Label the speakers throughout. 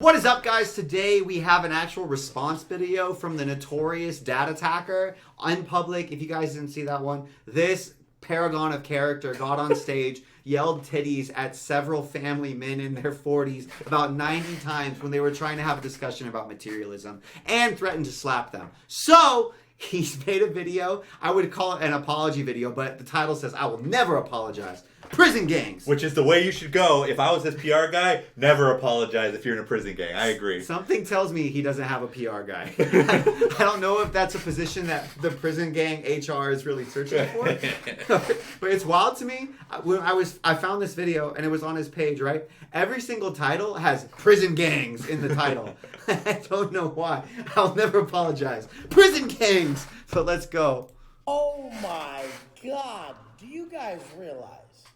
Speaker 1: What is up, guys? Today we have an actual response video from the notorious dad attacker on public. If you guys didn't see that one, this paragon of character got on stage, yelled titties at several family men in their 40s about 90 times when they were trying to have a discussion about materialism, and threatened to slap them. So he's made a video. I would call it an apology video, but the title says, "I will never apologize. Prison gangs."
Speaker 2: Which is the way you should go. If I was this PR guy, never apologize if you're in a prison gang. I agree.
Speaker 1: Something tells me he doesn't have a PR guy. I don't know if that's a position that the prison gang HR is really searching for. But it's wild to me. When I found this video and it was on his page, right? Every single title has prison gangs in the title. I don't know why. I'll never apologize. Prison gangs! So let's go.
Speaker 3: Oh my God. Do you guys realize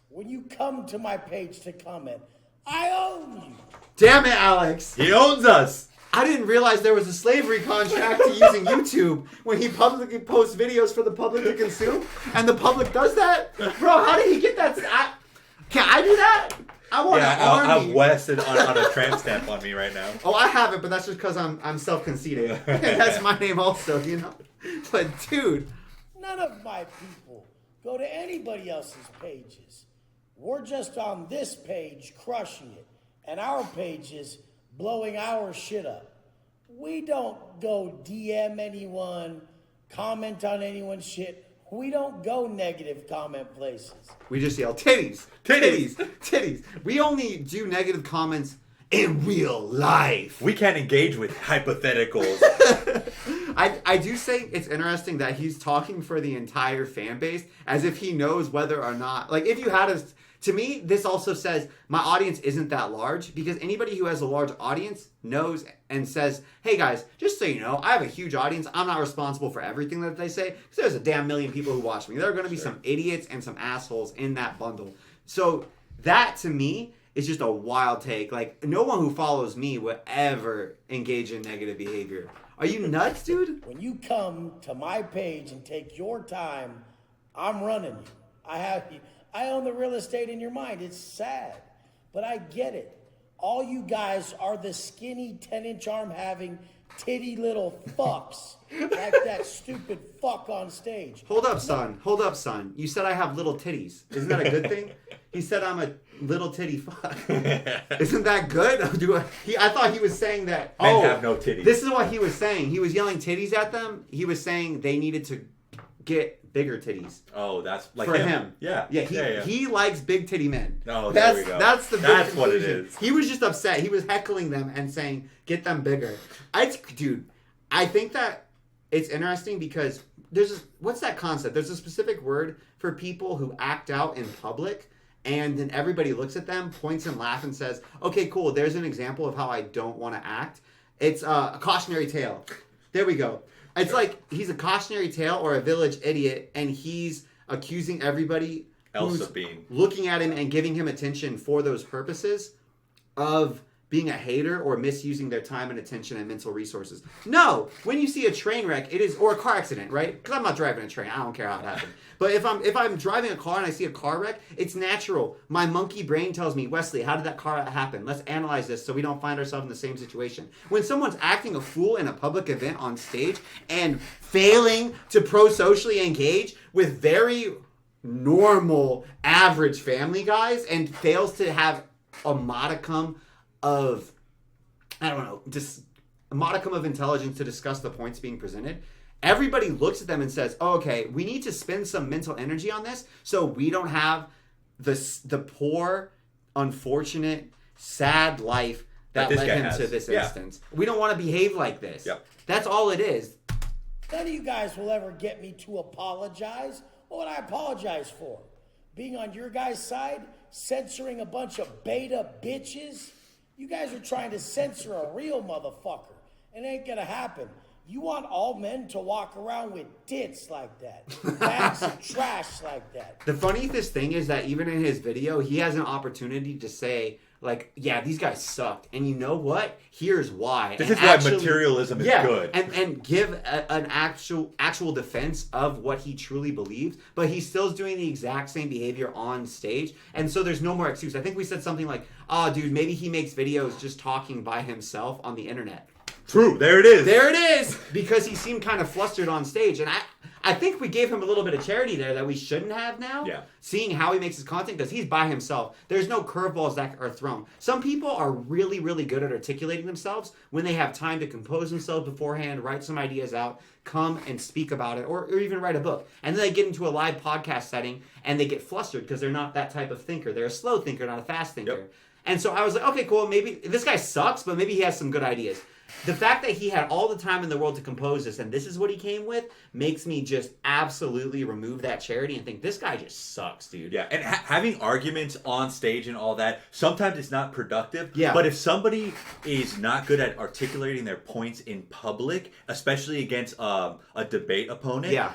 Speaker 3: when you come to my page to comment, I own you?
Speaker 1: Damn it, Alex.
Speaker 2: He owns us.
Speaker 1: I didn't realize there was a slavery contract to using YouTube when he publicly posts videos for the public to consume, and the public does that? Bro, how did he get that? Can I do that? I want an army.
Speaker 2: I have Wes on a tramp stamp on me right now.
Speaker 1: Oh, I have it, but that's just because I'm self-conceited. That's my name also, you know? But, dude.
Speaker 3: None of my people go to anybody else's pages. We're just on this page crushing it, and our page is blowing our shit up. We don't go DM anyone, comment on anyone's shit. We don't go negative comment places.
Speaker 1: We just yell, titties, titties, titties. We only do negative comments in real life.
Speaker 2: We can't engage with hypotheticals.
Speaker 1: I do say it's interesting that he's talking for the entire fan base as if he knows whether or not, like if you had a, to me, this also says my audience isn't that large, because anybody who has a large audience knows and says, hey guys, just so you know, I have a huge audience. I'm not responsible for everything that they say, because there's a damn million people who watch me. There are going to be some idiots and some assholes in that bundle. So that to me is just a wild take. Like, no one who follows me would ever engage in negative behavior. Are you nuts, dude?
Speaker 3: When you come to my page and take your time, I'm running you. I own the real estate in your mind. It's sad, but I get it. All you guys are the skinny 10-inch arm having titty little fucks like that stupid fuck on stage.
Speaker 1: Hold up, son. Hold up, son. You said I have little titties. Isn't that a good thing? He said I'm a little titty fuck. Isn't that good? I thought he was saying that.
Speaker 2: Men have no titties.
Speaker 1: This is what he was saying. He was yelling titties at them. He was saying they needed to get bigger titties.
Speaker 2: Oh, that's like
Speaker 1: for him.
Speaker 2: Yeah.
Speaker 1: He likes big titty men.
Speaker 2: Oh, there we go.
Speaker 1: That's
Speaker 2: what it is.
Speaker 1: He was just upset. He was heckling them and saying, "Get them bigger." Dude, I think that it's interesting because what's that concept? There's a specific word for people who act out in public, and then everybody looks at them, points and laughs, and says, "Okay, cool. There's an example of how I don't want to act." It's a cautionary tale. There we go. It's like he's a cautionary tale or a village idiot, and he's accusing everybody
Speaker 2: else
Speaker 1: who's
Speaker 2: of being
Speaker 1: looking at him and giving him attention for those purposes of being a hater or misusing their time and attention and mental resources. No, when you see a train wreck, or a car accident, right? Because I'm not driving a train. I don't care how it happened. But if I'm driving a car and I see a car wreck, it's natural. My monkey brain tells me, Wesley, how did that car happen? Let's analyze this so we don't find ourselves in the same situation. When someone's acting a fool in a public event on stage and failing to pro-socially engage with very normal, average family guys and fails to have a modicum of, I don't know, just a modicum of intelligence to discuss the points being presented, everybody looks at them and says, oh, okay, we need to spend some mental energy on this so we don't have the poor, unfortunate, sad life that led him to this instance. We don't want to behave like this.
Speaker 2: Yep.
Speaker 1: That's all it is.
Speaker 3: None of you guys will ever get me to apologize. What would I apologize for? Being on your guys' side? Censoring a bunch of beta bitches? You guys are trying to censor a real motherfucker. It ain't gonna happen. You want all men to walk around with tits like that, bags of trash like that.
Speaker 1: The funniest thing is that even in his video, he has an opportunity to say, like, yeah, these guys sucked. And you know what? Here's why.
Speaker 2: This
Speaker 1: and
Speaker 2: is why materialism is good.
Speaker 1: And give an actual defense of what he truly believes. But he still's doing the exact same behavior on stage. And so there's no more excuse. I think we said something like, oh, dude, maybe he makes videos just talking by himself on the internet.
Speaker 2: True. There it is.
Speaker 1: There it is. Because he seemed kind of flustered on stage. And I think we gave him a little bit of charity there that we shouldn't have now.
Speaker 2: Yeah.
Speaker 1: Seeing how he makes his content, because he's by himself. There's no curveballs that are thrown. Some people are really, really good at articulating themselves when they have time to compose themselves beforehand, write some ideas out, come and speak about it, or even write a book. And then they get into a live podcast setting and they get flustered because they're not that type of thinker. They're a slow thinker, not a fast thinker.
Speaker 2: Yep.
Speaker 1: And so I was like, okay, cool. Maybe this guy sucks, but maybe he has some good ideas. The fact that he had all the time in the world to compose this, and this is what he came with, makes me just absolutely remove that charity and think, this guy just sucks, dude.
Speaker 2: Yeah, and having arguments on stage and all that, sometimes it's not productive.
Speaker 1: Yeah.
Speaker 2: But if somebody is not good at articulating their points in public, especially against a debate opponent,
Speaker 1: Yeah.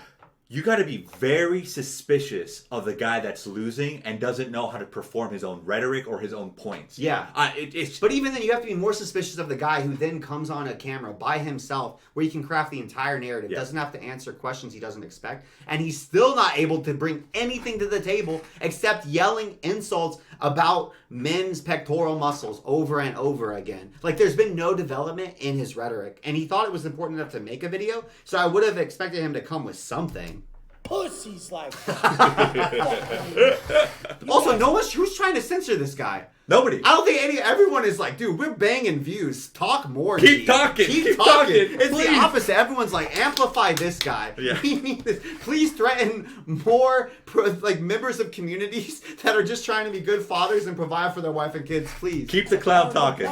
Speaker 2: you got to be very suspicious of the guy that's losing and doesn't know how to perform his own rhetoric or his own points.
Speaker 1: Yeah.
Speaker 2: It's
Speaker 1: But even then, you have to be more suspicious of the guy who then comes on a camera by himself where he can craft the entire narrative,
Speaker 2: Yeah.
Speaker 1: doesn't have to answer questions he doesn't expect, and he's still not able to bring anything to the table except yelling insults about men's pectoral muscles over and over again. Like, there's been no development in his rhetoric, and he thought it was important enough to make a video, so I would have expected him to come with something.
Speaker 3: Pussies like that.
Speaker 1: Also, who's trying to censor this guy?
Speaker 2: nobody.
Speaker 1: I don't think everyone is like, dude, we're banging views. Talk more.
Speaker 2: Keep
Speaker 1: G.
Speaker 2: talking.
Speaker 1: Keep talking. It's
Speaker 2: please.
Speaker 1: the opposite. Everyone's like, amplify this guy.
Speaker 2: Yeah.
Speaker 1: We need this. Please threaten more members of communities that are just trying to be good fathers and provide for their wife and kids. Please.
Speaker 2: Keep the clown talking.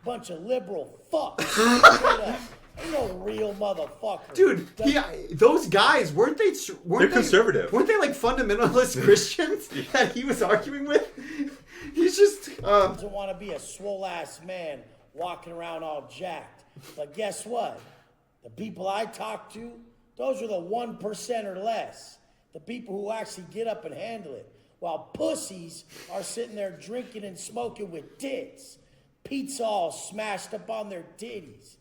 Speaker 3: Bunch of liberal fucks. Straight up. Ain't no real motherfucker.
Speaker 1: Dude, those guys, weren't they
Speaker 2: They're conservative.
Speaker 1: Weren't they like fundamentalist Christians that he was arguing with? He's just...
Speaker 3: doesn't want to be a swole-ass man walking around all jacked. But guess what? The people I talk to, those are the 1% or less. The people who actually get up and handle it. While pussies are sitting there drinking and smoking with tits. Pizza all smashed up on their titties.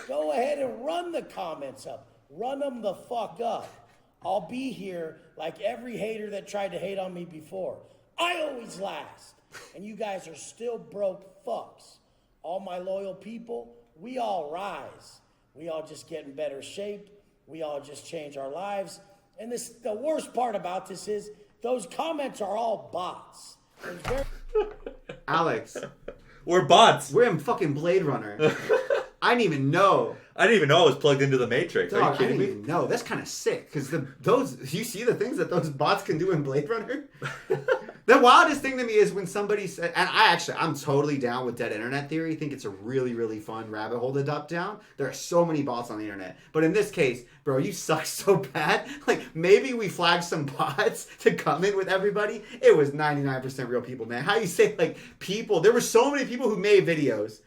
Speaker 3: Go ahead and run the comments up. Run them the fuck up. I'll be here like every hater that tried to hate on me before. I always last. And you guys are still broke fucks. All my loyal people, we all rise. We all just get in better shape. We all just change our lives. And the worst part about this is those comments are all bots.
Speaker 1: Alex.
Speaker 2: We're bots.
Speaker 1: We're in fucking Blade Runner. I didn't even know.
Speaker 2: I didn't even know I was plugged into the Matrix.
Speaker 1: Dog,
Speaker 2: Are you kidding
Speaker 1: I
Speaker 2: me?
Speaker 1: didn't even know. That's kind of sick. Because you see the things that those bots can do in Blade Runner? The wildest thing to me is when somebody said, and I'm totally down with dead internet theory. I think it's a really, really fun rabbit hole to dump down. There are so many bots on the internet. But in this case, bro, you suck so bad. Like, maybe we flagged some bots to come in with everybody. It was 99% real people, man. How you say, like, people? There were so many people who made videos.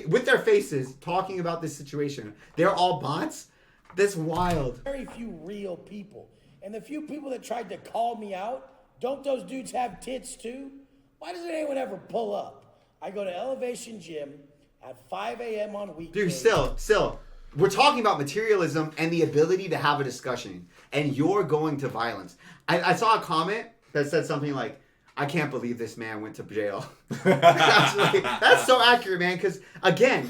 Speaker 1: With their faces, talking about this situation. They're all bots? That's wild.
Speaker 3: Very few real people. And the few people that tried to call me out, don't those dudes have tits too? Why doesn't anyone ever pull up? I go to Elevation Gym at 5 a.m. on weekdays.
Speaker 1: Dude, still, we're talking about materialism and the ability to have a discussion. And you're going to violence. I saw a comment that said something like, I can't believe this man went to jail. Actually, that's so accurate, man. Because again,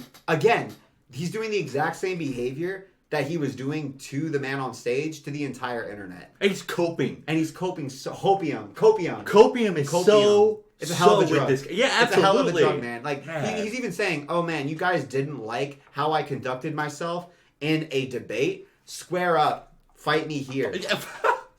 Speaker 1: he's doing the exact same behavior that he was doing to the man on stage to the entire internet.
Speaker 2: And he's coping.
Speaker 1: So copium.
Speaker 2: Copium is so.
Speaker 1: It's a hell of a drug.
Speaker 2: Yeah, absolutely.
Speaker 1: It's a hell of a drug, man. Like
Speaker 2: Man.
Speaker 1: He's even saying, "Oh man, you guys didn't like how I conducted myself in a debate. Square up, fight me here."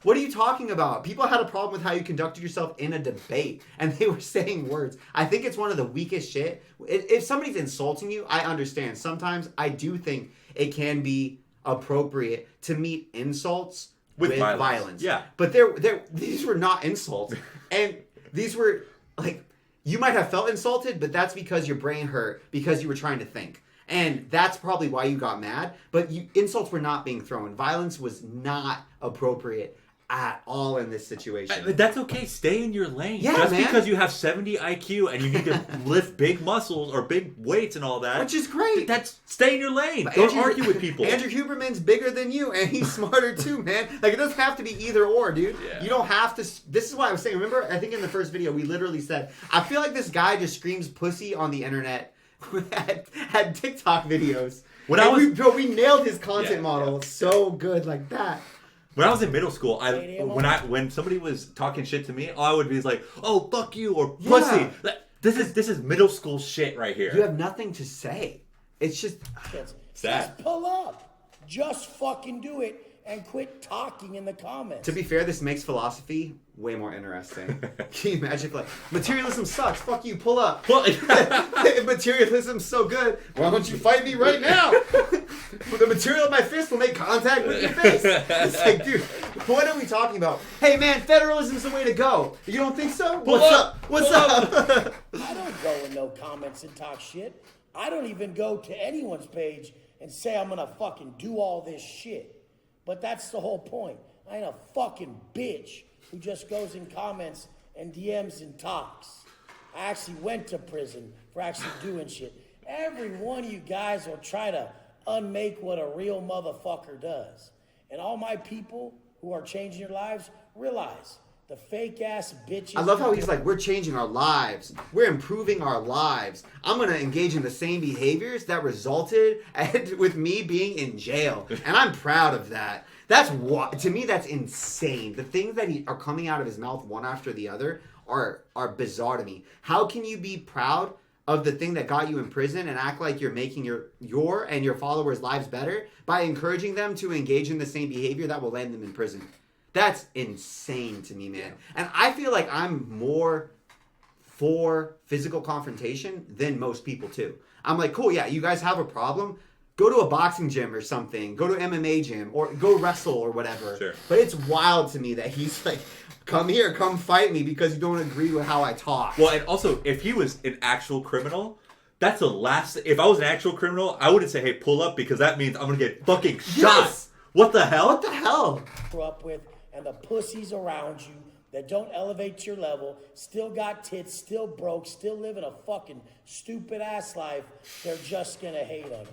Speaker 1: What are you talking about? People had a problem with how you conducted yourself in a debate, and they were saying words. I think it's one of the weakest shit. If somebody's insulting you, I understand. Sometimes I do think it can be appropriate to meet insults with violence.
Speaker 2: Yeah.
Speaker 1: But these were not insults. And these were, like, you might have felt insulted, but that's because your brain hurt because you were trying to think. And that's probably why you got mad. But insults were not being thrown. Violence was not appropriate at all in this situation.
Speaker 2: That's okay. Stay in your lane.
Speaker 1: Yeah,
Speaker 2: Just
Speaker 1: man.
Speaker 2: because you have 70 IQ and you need to lift big muscles or big weights and all that.
Speaker 1: Which is great.
Speaker 2: That's stay in your lane.
Speaker 1: But
Speaker 2: Don't argue with people.
Speaker 1: Andrew Huberman's bigger than you, and he's smarter too, man. Like, it doesn't have to be either or, dude.
Speaker 2: Yeah.
Speaker 1: You don't have to... This is why I was saying, remember, I think in the first video, we literally said, I feel like this guy just screams pussy on the internet had TikTok videos. We nailed his content model so good like that.
Speaker 2: When I was in middle school, when somebody was talking shit to me, all I would be like, "Oh, fuck you" or "pussy."
Speaker 1: Yeah.
Speaker 2: This is middle school shit right here.
Speaker 1: You have nothing to say. It's just
Speaker 2: sad.
Speaker 3: Just pull up. Just fucking do it and quit talking in the comments.
Speaker 1: To be fair, this makes philosophy way more interesting. Can you imagine if, like, materialism sucks, fuck you, pull up. If materialism's so good, why don't you fight me right now? The material of my fist will make contact with your face. It's like, dude, what are we talking about? Hey man, federalism's the way to go. You don't think so? What's up? What's up?
Speaker 3: I don't go in no comments and talk shit. I don't even go to anyone's page and say I'm gonna fucking do all this shit. But that's the whole point. I ain't a fucking bitch who just goes in comments and DMs and talks. I actually went to prison for actually doing shit. Every one of you guys will try to unmake what a real motherfucker does. And all my people who are changing your lives realize the fake ass bitches.
Speaker 1: I love how he's like, we're changing our lives. We're improving our lives. I'm going to engage in the same behaviors that resulted with me being in jail. And I'm proud of that. That's what, to me, that's insane. The things that are coming out of his mouth one after the other are bizarre to me. How can you be proud of the thing that got you in prison and act like you're making your and your followers' lives better by encouraging them to engage in the same behavior that will land them in prison? That's insane to me, man. And I feel like I'm more for physical confrontation than most people, too. I'm like, cool, yeah, you guys have a problem. Go to a boxing gym or something. Go to an MMA gym or go wrestle or whatever. Sure. But it's wild to me that he's like, come here, come fight me because you don't agree with how I talk.
Speaker 2: Well, and also, if he was an actual criminal, that's the last... If I was an actual criminal, I wouldn't say, hey, pull up, because that means I'm going to get fucking shot.
Speaker 1: Yes!
Speaker 2: What the hell?
Speaker 1: What the hell?
Speaker 3: Grew up with, and the pussies around you that don't elevate to your level, still got tits, still broke, still living a fucking stupid ass life, they're just gonna hate on you.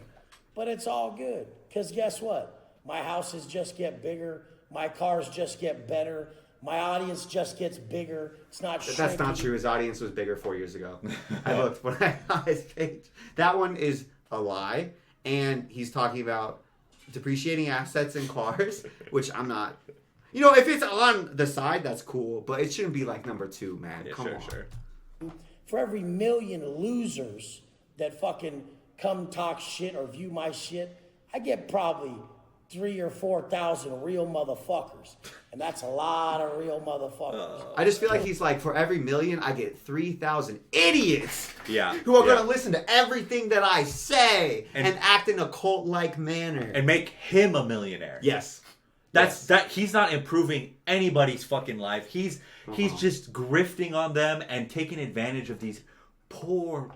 Speaker 3: But it's all good, because guess what? My houses just get bigger, my cars just get better, my audience just gets bigger. It's not shrinking.
Speaker 1: That's not true. His audience was bigger 4 years ago. I looked when I saw his page. That one is a lie, and he's talking about depreciating assets and cars, which I'm not. You know, if it's on the side, that's cool, but it shouldn't be like number 2, man.
Speaker 2: Yeah,
Speaker 1: Come on.
Speaker 2: Sure.
Speaker 3: For every million losers that fucking come talk shit or view my shit, I get probably 3,000 or 4,000 real motherfuckers. And that's a lot of real motherfuckers.
Speaker 1: I just feel like he's like, for every million, I get 3,000 idiots who are going to listen to everything that I say and act in a cult-like manner.
Speaker 2: And make him a millionaire.
Speaker 1: Yes.
Speaker 2: That he's not improving anybody's fucking life. He's just grifting on them and taking advantage of these poor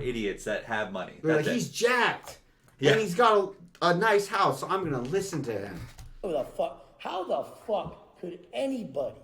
Speaker 2: idiots that have money.
Speaker 1: Like, he's jacked. Yeah. And he's got a nice house, so I'm going to listen to him.
Speaker 3: How the fuck could anybody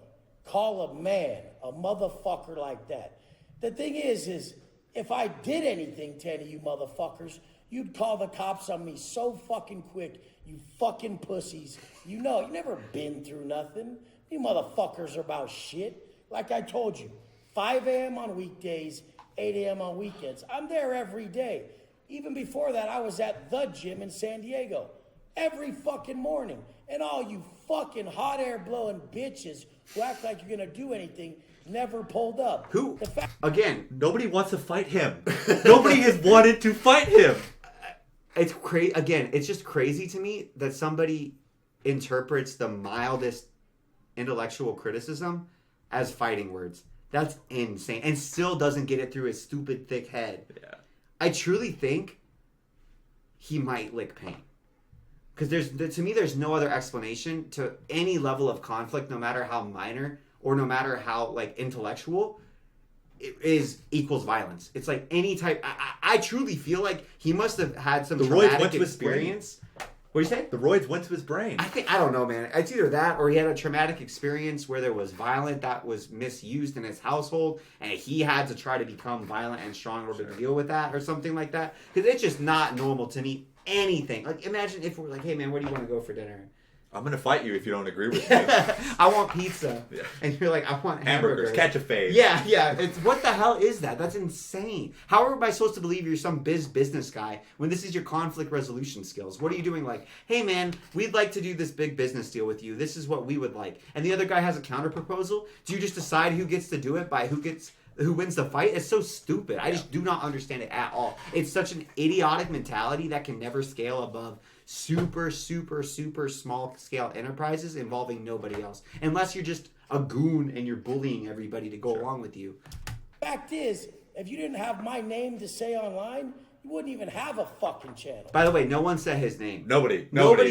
Speaker 3: call a man a motherfucker like that? The thing is if I did anything to any of you motherfuckers, you'd call the cops on me so fucking quick, you fucking pussies. You know, you never been through nothing. You motherfuckers are about shit. Like I told you, 5 a.m. on weekdays, 8 a.m. on weekends. I'm there every day. Even before that, I was at the gym in San Diego every fucking morning. And all you fucking hot air blowing bitches who act like you're gonna do anything never pulled up.
Speaker 1: Who? Again,
Speaker 2: nobody wants to fight him. Nobody has wanted to fight him.
Speaker 1: It's crazy. Again, it's just crazy to me that somebody interprets the mildest intellectual criticism as fighting words. That's insane. And still doesn't get it through his stupid, thick head. Yeah. I truly think he might lick paint. Because to me, there's no other explanation to any level of conflict, no matter how minor or no matter how, like, intellectual. is equals violence. It's like any type. I truly feel like he must have had some
Speaker 2: The roids
Speaker 1: traumatic
Speaker 2: went to his
Speaker 1: experience. What do you say?
Speaker 2: The roids went to his brain.
Speaker 1: I don't know, man. It's either that or he had a traumatic experience where there was violence that was misused in his household, and he had to try to become violent and strong in order to deal with that, or something like that. Because it's just not normal to me. Anything like, imagine if we're like, hey man, where do you want to go for dinner?
Speaker 2: I'm gonna fight you if you don't agree with me.
Speaker 1: I want pizza,
Speaker 2: Yeah.
Speaker 1: and you're like, I want
Speaker 2: Hamburgers, catch a fade.
Speaker 1: Yeah. It's what the hell is that? That's insane. How am I supposed to believe you're some business guy when this is your conflict resolution skills? What are you doing? Like, hey man, we'd like to do this big business deal with you. This is what we would like, and the other guy has a counter proposal. Do you just decide who gets to do it by who wins the fight? It's so stupid. I just do not understand it at all. It's such an idiotic mentality that can never scale above super small scale enterprises involving nobody else. Unless you're just a goon and you're bullying everybody to go along with you.
Speaker 3: Fact is, if you didn't have my name to say online, you wouldn't even have a fucking channel.
Speaker 1: By the way, no one said his name.
Speaker 2: Nobody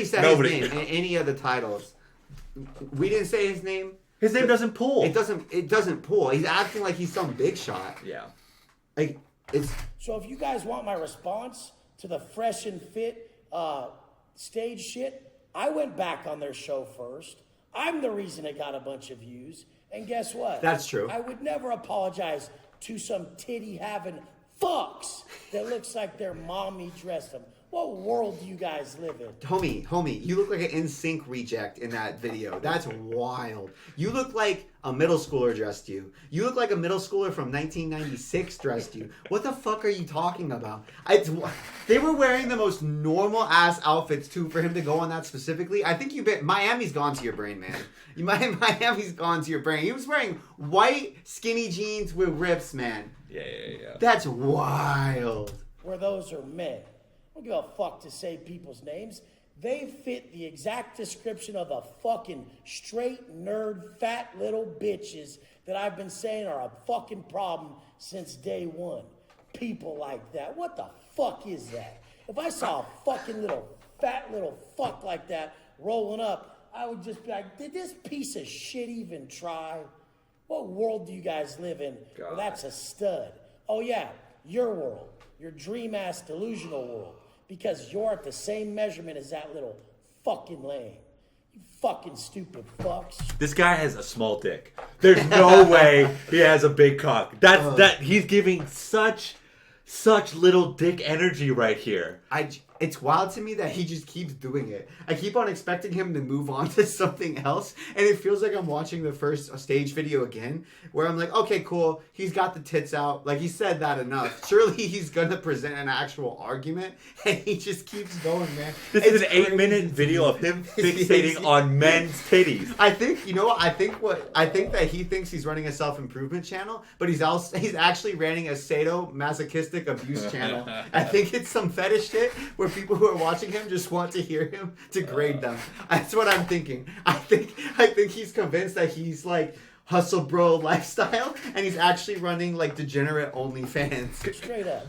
Speaker 1: said his name in any of the titles. We didn't say his name.
Speaker 2: His name doesn't pull.
Speaker 1: It doesn't pull. He's acting like he's some big shot.
Speaker 2: Yeah.
Speaker 1: Like, it's...
Speaker 3: So if you guys want my response to the fresh and fit stage shit, I went back on their show first. I'm the reason it got a bunch of views. And guess what?
Speaker 1: That's true.
Speaker 3: I would never apologize to some titty-having fucks that looks like their mommy dressed them. What world do you guys live in?
Speaker 1: Homie, you look like an NSYNC reject in that video. That's wild. You look like a middle schooler dressed you. You look like a middle schooler from 1996 dressed you. What the fuck are you talking about? They were wearing the most normal ass outfits too for him to go on that specifically. I think Miami's gone to your brain, man. Miami's gone to your brain. He was wearing white skinny jeans with rips, man.
Speaker 2: Yeah.
Speaker 1: That's wild.
Speaker 3: Where those are men. I don't give a fuck to say people's names. They fit the exact description of the fucking straight nerd fat little bitches that I've been saying are a fucking problem since day one. People like that. What the fuck is that? If I saw a fucking fat little fuck like that rolling up, I would just be like, did this piece of shit even try? What world do you guys live in where that's a stud? Oh yeah, your world. Your dream-ass delusional world. Because you're at the same measurement as that little fucking lame. You fucking stupid fucks.
Speaker 2: This guy has a small dick. There's no way he has a big cock. That he's giving such little dick energy right here.
Speaker 1: It's wild to me that he just keeps doing it. I keep on expecting him to move on to something else, and it feels like I'm watching the first stage video again, where I'm like, okay, cool, he's got the tits out. Like, he said that enough. Surely he's going to present an actual argument, and he just keeps going, man.
Speaker 2: This is an 8-minute video of him fixating on men's titties.
Speaker 1: I think, you know what? I think that he thinks he's running a self-improvement channel, but he's actually running a sadomasochistic abuse channel. I think it's some fetish shit where people who are watching him just want to hear him degrade them. That's what I'm thinking. I think he's convinced that he's like hustle bro lifestyle, and he's actually running like degenerate OnlyFans.
Speaker 3: Straight up.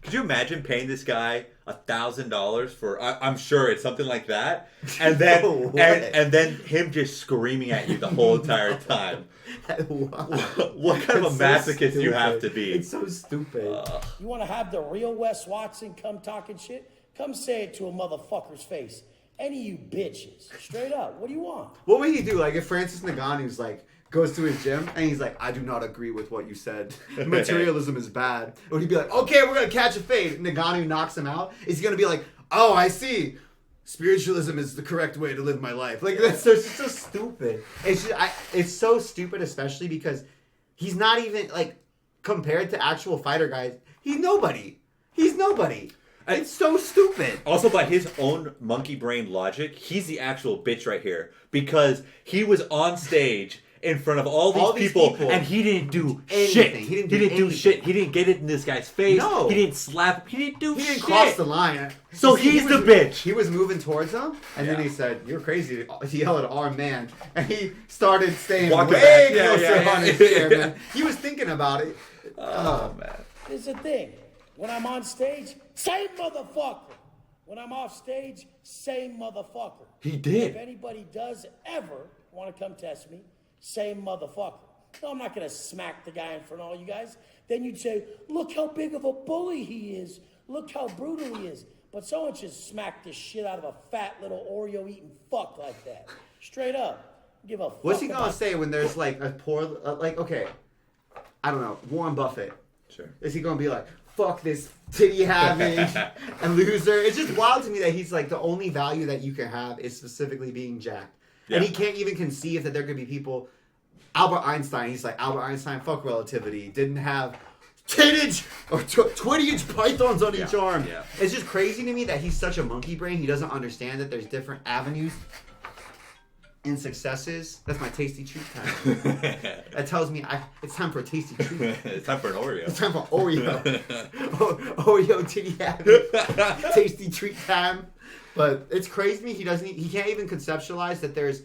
Speaker 2: Could you imagine paying this guy $1,000 for? I'm sure it's something like that, and then and then him just screaming at you the whole entire time. What kind of a masochist do you have to be?
Speaker 1: It's so stupid.
Speaker 3: You want to have the real Wes Watson come talking shit? Come say it to a motherfucker's face. Any of you bitches. Straight up. What do you want?
Speaker 1: What would he do? Like, if Francis Ngannu's like goes to his gym and he's like, I do not agree with what you said. Materialism is bad. Would he be like, okay, we're gonna catch a fade? Ngannou knocks him out. Is he gonna be like, oh, I see. Spiritualism is the correct way to live my life. Like, that's so stupid. It's so stupid, especially because he's not even like compared to actual fighter guys. He's nobody. It's so stupid.
Speaker 2: Also, by his own monkey brain logic, he's the actual bitch right here. Because he was on stage in front of all these people, and he didn't do shit.
Speaker 1: He didn't do
Speaker 2: shit. He didn't get it in this guy's face.
Speaker 1: No.
Speaker 2: He didn't slap him. He didn't
Speaker 1: cross the line.
Speaker 2: So he's the bitch.
Speaker 1: He was moving towards him, and then he said, "You're crazy." He yelled at our man, and he started staying way closer on his chair, man. He was thinking about it.
Speaker 2: Oh, man.
Speaker 3: Here's the thing. When I'm on stage, same motherfucker. When I'm off stage, same motherfucker.
Speaker 2: He did.
Speaker 3: If anybody does ever want to come test me, same motherfucker. No, I'm not going to smack the guy in front of all you guys. Then you'd say, look how big of a bully he is. Look how brutal he is. But someone should smack the shit out of a fat little Oreo-eating fuck like that. Straight up. Give a fuck.
Speaker 1: What's he gonna say when there's like a poor, okay, I don't know, Warren Buffett?
Speaker 2: Sure.
Speaker 1: Is he gonna be like, fuck this titty having a loser? It's just wild to me that he's like, the only value that you can have is specifically being jacked. Yeah. And he can't even conceive that there could be people. Albert Einstein, he's like, Albert Einstein, fuck relativity. Didn't have 10-inch or 20-inch pythons on each arm. Yeah. It's just crazy to me that he's such a monkey brain. He doesn't understand that there's different avenues and successes. That's my tasty treat time. That tells me it's time for a tasty treat.
Speaker 2: It's time for an Oreo.
Speaker 1: It's time for Oreo. Oreo titty having tasty treat time. But it's crazy to me. He can't even conceptualize that there's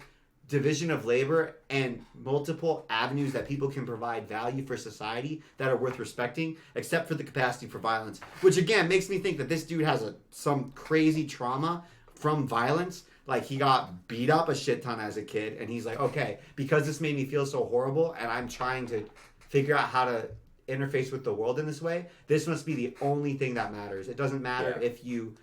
Speaker 1: division of labor and multiple avenues that people can provide value for society that are worth respecting, except for the capacity for violence. Which again makes me think that this dude has some crazy trauma from violence. Like he got beat up a shit ton as a kid, and he's like, okay, because this made me feel so horrible, and I'm trying to figure out how to interface with the world in this way, this must be the only thing that matters. It doesn't matter if you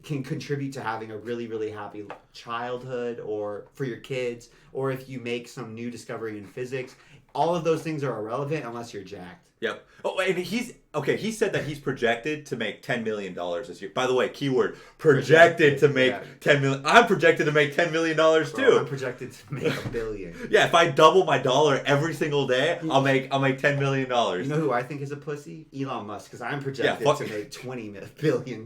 Speaker 1: can contribute to having a really, really happy childhood or for your kids, or if you make some new discovery in physics. All of those things are irrelevant unless you're jacked.
Speaker 2: Yep. Oh, and he said that he's projected to make $10 million this year. By the way, keyword, projected to make $10 million. I'm projected to make $10 million too.
Speaker 1: Bro, I'm projected to make $1 billion.
Speaker 2: Yeah, if I double my dollar every single day, I'll make $10 million.
Speaker 1: You know who I think is a pussy? Elon Musk, because I'm projected to make $20 billion.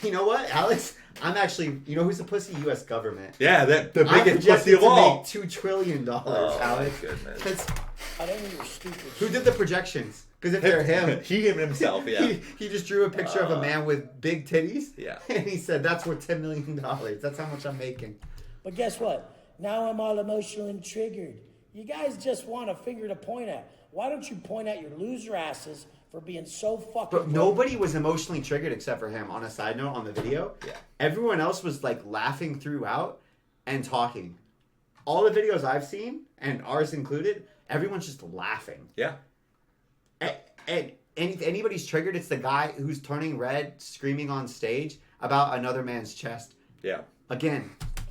Speaker 1: You know what, Alex? I'm actually, you know who's a pussy? U.S. government.
Speaker 2: Yeah, the biggest pussy of all.
Speaker 1: Make $2 trillion, Alex.
Speaker 2: Goodness.
Speaker 3: I don't think you're stupid.
Speaker 1: Who did the projections? Because if they're him,
Speaker 2: him himself, yeah.
Speaker 1: he just drew a picture of a man with big titties.
Speaker 2: Yeah.
Speaker 1: And he said, that's worth $10 million. That's how much I'm making.
Speaker 3: But guess what? Now I'm all emotional and triggered. You guys just want a finger to point at. Why don't you point at your loser asses for being so fucking...
Speaker 1: But nobody was emotionally triggered except for him. On a side note, on the video, everyone else was like laughing throughout and talking. All the videos I've seen, and ours included, everyone's just laughing.
Speaker 2: Yeah.
Speaker 1: And if anybody's triggered, it's the guy who's turning red, screaming on stage about another man's chest.
Speaker 2: Yeah.
Speaker 1: Again.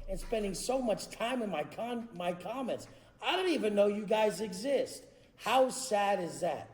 Speaker 3: And spending so much time in my comments. I don't even know you guys exist. How sad is that?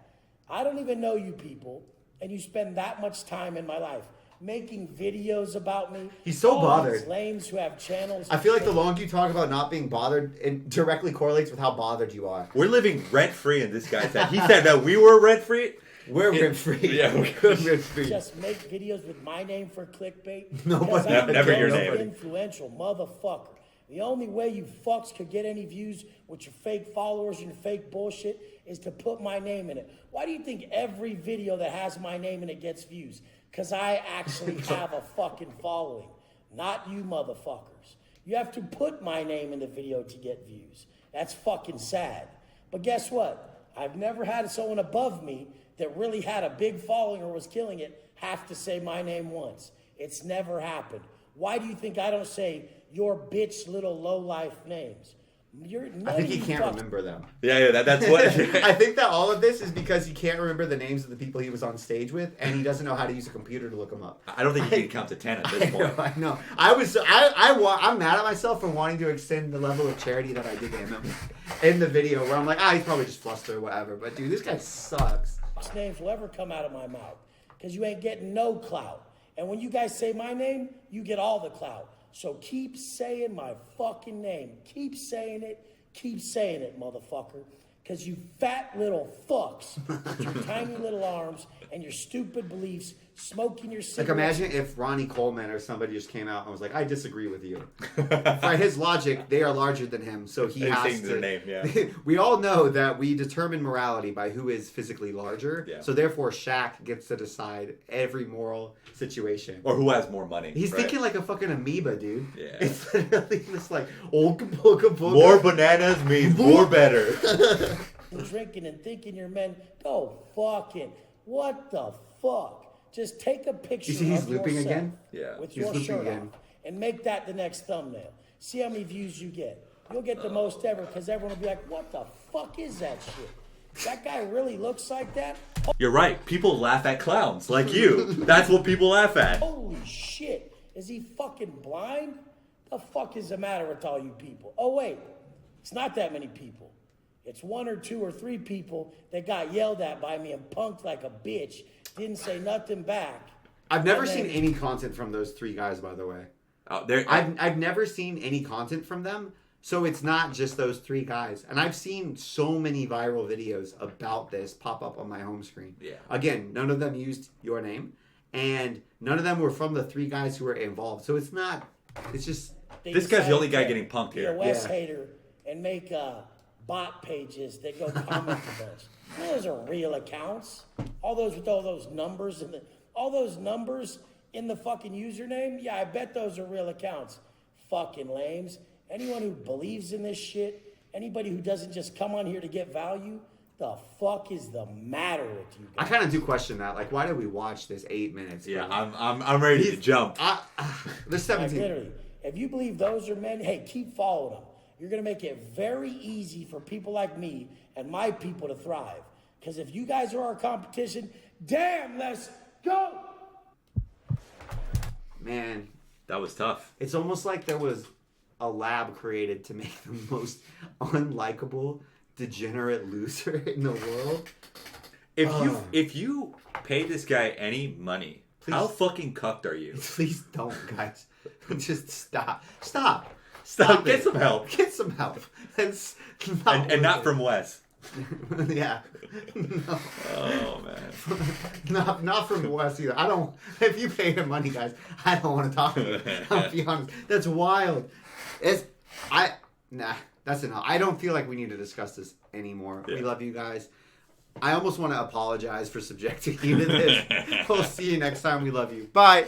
Speaker 3: I don't even know you people, and you spend that much time in my life making videos about me.
Speaker 1: He's so bothered.
Speaker 3: These lames who have channels.
Speaker 1: I feel like the longer you talk about not being bothered, it directly correlates with how bothered you are.
Speaker 2: We're living rent-free in this guy's head. He said that we were rent-free.
Speaker 1: We're rent-free.
Speaker 2: Yeah,
Speaker 1: we're rent-free.
Speaker 3: Just make videos with my name for clickbait.
Speaker 1: Nobody.
Speaker 2: Never your name.
Speaker 3: Influential motherfucker. The only way you fucks could get any views with your fake followers and your fake bullshit is to put my name in it. Why do you think every video that has my name in it gets views? Because I actually have a fucking following. Not you motherfuckers. You have to put my name in the video to get views. That's fucking sad. But guess what? I've never had someone above me that really had a big following or was killing it have to say my name once. It's never happened. Why do you think I don't say your bitch little low-life names?
Speaker 1: I think he can't remember them.
Speaker 2: Yeah, that's what...
Speaker 1: I think that all of this is because he can't remember the names of the people he was on stage with, and he doesn't know how to use a computer to look them up.
Speaker 2: I don't think he can count to 10 at this point.
Speaker 1: I know. I'm mad at myself for wanting to extend the level of charity that I did to him in the video, where I'm like, he's probably just flustered or whatever. But dude, this guy sucks.
Speaker 3: Names will ever come out of my mouth, because you ain't getting no clout. And when you guys say my name, you get all the clout. So keep saying my fucking name. Keep saying it. Keep saying it, motherfucker. Because you fat little fucks with your tiny little arms and your stupid beliefs, smoking your cigarettes.
Speaker 1: Like, imagine if Ronnie Coleman or somebody just came out and was like, I disagree with you. By his logic, they are larger than him, so he has to...
Speaker 2: their name, yeah.
Speaker 1: We all know that we determine morality by who is physically larger, so therefore Shaq gets to decide every moral situation.
Speaker 2: Or who has more money.
Speaker 1: He's thinking like a fucking amoeba, dude.
Speaker 2: Yeah.
Speaker 1: It's literally just like, booga.
Speaker 2: More bananas means more better.
Speaker 3: Drinking and thinking you're men. Go fucking... What the fuck? Just take a picture
Speaker 1: you see he's
Speaker 3: of
Speaker 1: looping
Speaker 3: yourself
Speaker 1: again?
Speaker 3: with
Speaker 1: he's
Speaker 3: your
Speaker 1: looping
Speaker 3: shirt
Speaker 1: again.
Speaker 3: on and make that the next thumbnail. See how many views you get. you'll get the most ever because everyone will be like, what the fuck is that shit? That guy really looks like that?
Speaker 2: You're right. People laugh at clowns like you. That's what people laugh at.
Speaker 3: Holy shit. Is he fucking blind? The fuck is the matter with all you people? Oh, wait. It's not that many people. It's 1 or 2 or 3 people that got yelled at by me and punked like a bitch. Didn't say nothing back.
Speaker 1: I've never seen any content from those 3 guys, by the way. I've never seen any content from them, so it's not just those 3 guys. And I've seen so many viral videos about this pop up on my home screen.
Speaker 2: Yeah.
Speaker 1: Again, none of them used your name, and none of them were from the 3 guys who were involved. So it's not. It's just.
Speaker 2: This guy's the only guy getting punked
Speaker 3: Be
Speaker 2: here.
Speaker 3: a Wes hater and make bot pages that go comment to those. Those are real accounts. All those with all those numbers and all those numbers in the fucking username. Yeah, I bet those are real accounts. Fucking lames. Anyone who believes in this shit, anybody who doesn't just come on here to get value, the fuck is the matter with you guys?
Speaker 1: I kind of do question that. Like, why did we watch this 8 minutes?
Speaker 2: Yeah,
Speaker 1: bro?
Speaker 2: I'm ready to jump.
Speaker 1: There's 17.
Speaker 3: Like, literally, if you believe those are men, hey, keep following them. You're going to make it very easy for people like me and my people to thrive. Because if you guys are our competition, damn, let's go.
Speaker 1: Man,
Speaker 2: That was tough.
Speaker 1: it's almost like there was a lab created to make the most unlikable, degenerate loser in the world.
Speaker 2: If you pay this guy any money,
Speaker 1: Please.
Speaker 2: how fucking cucked are you?
Speaker 1: Please don't, guys. Just stop.
Speaker 2: Stop.
Speaker 1: it.
Speaker 2: Get some help.
Speaker 1: Get some help. That's not
Speaker 2: And not
Speaker 1: worth
Speaker 2: from Wes.
Speaker 1: it. Yeah. No.
Speaker 2: Oh man.
Speaker 1: Not from Wes either. I don't. If you pay him money, guys, I don't want to talk to you. I'll be honest. That's wild. That's enough. I don't feel like we need to discuss this anymore.
Speaker 2: Yeah.
Speaker 1: We love you guys. I almost want to apologize for subjecting you to this. We'll see you next time. We love you. Bye.